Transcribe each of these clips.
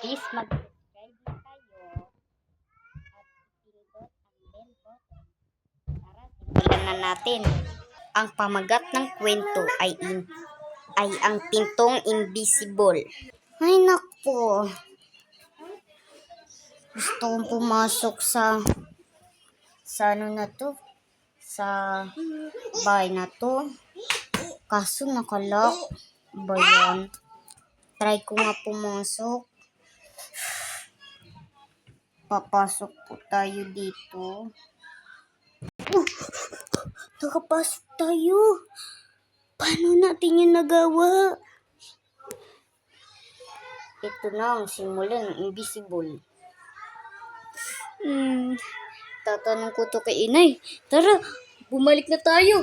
Please mag-subscribe na kayo at pindot ang bell button. Tara, simulan na natin. Ang pamagat ng kwento ay ang pintong invisible. Ay nako, gusto kong pumasok sa ano na to, sa bahay na to. Kaso nakalock ba yan? Try ko nga pumasok. Papasok po tayo dito. Nakapasok tayo. Paano natin yung nagawa? Ito na ang simula ng invisible. Tatanong ko to kay inay. Tara, bumalik na tayo.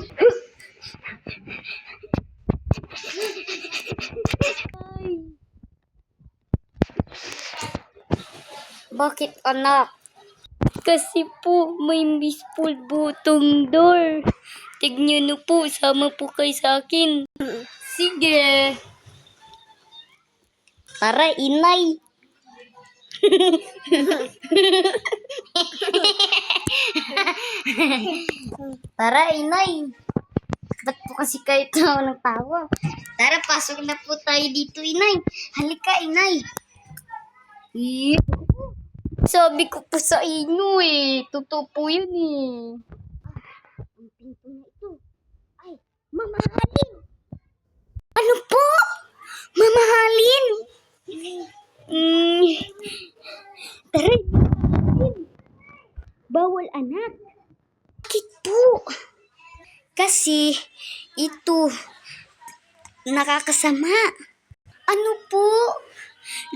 Bakit anak? Kasi po may invisible butong door. Tignan nyo po, sama po kayo sa akin. Sige. Tara, inay. Tara, inay. Ba't po kasi kayo tawa ng tawa? Tara, pasok na po tayo dito, inay. Halika, inay. Sabi ko po sa inyo totoo po yun Ang pinto na ito ay mamahalin. Ano po? Mamahalin? Tara, bawal anak. Bakit po? Kasi ito nakakasama. Ano po?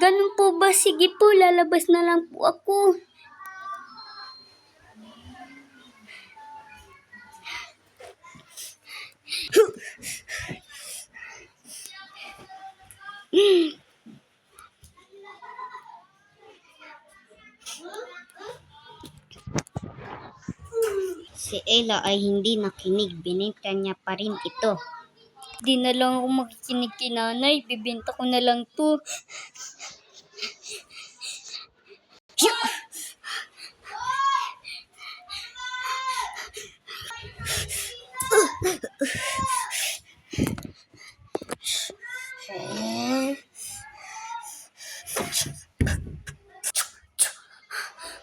Ganun po ba? Sige po, lalabas na lang po ako. Si Ella ay hindi nakinig. Binenta niya pa rin ito. Di na lang ako makikinig kay nanay. Bibenta ko na lang to.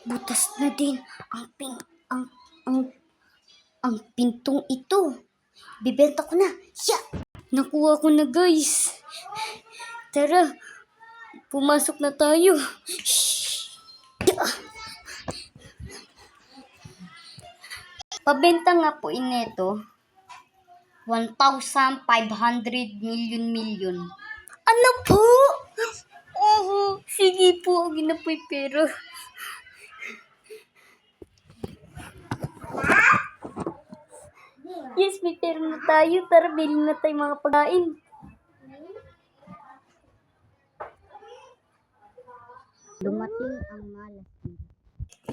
Butas na din ang pintong ito. Bibenta ko na. Nakuha ko na, guys. Tara, pumasok na tayo. Pabenta nga po ineto 1,500 million. Ano po? Oo, sige po. Huwag na po yung pera. Yes, may pera na tayo. Tara, bilhin na tayo mga pagkain. Dumating ang malas.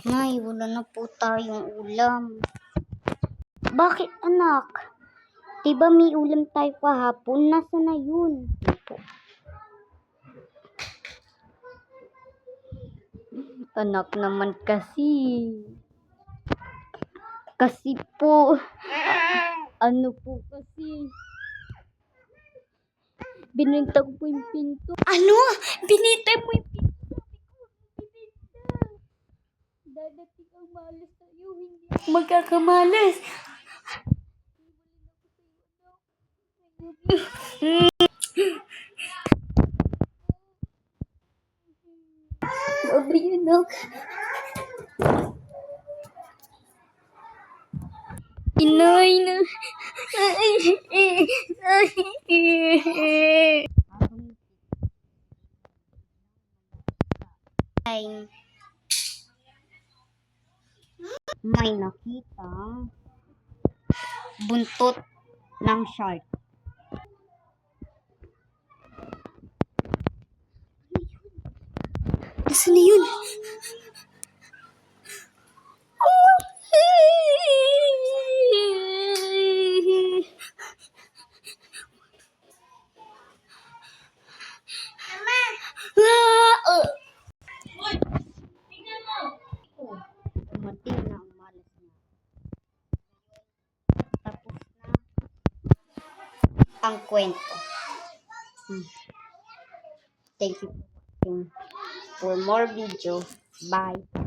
Nay, wala na po tayong ulam. Bakit anak? Diba may ulam tayo kahapon? Nasa na yun? Anak naman kasi. Kasi po. Ano po kasi? Binenta ko po yung pinto. Ano? Binenta mo yung pinto? Dadating ang malas sa'yo. Hindi ako magkakamalas. Sabi yun, no? Inay na. May nakita buntot ng shark. Nasaan na yun? ang kwento. Thank you for watching. For more video, bye.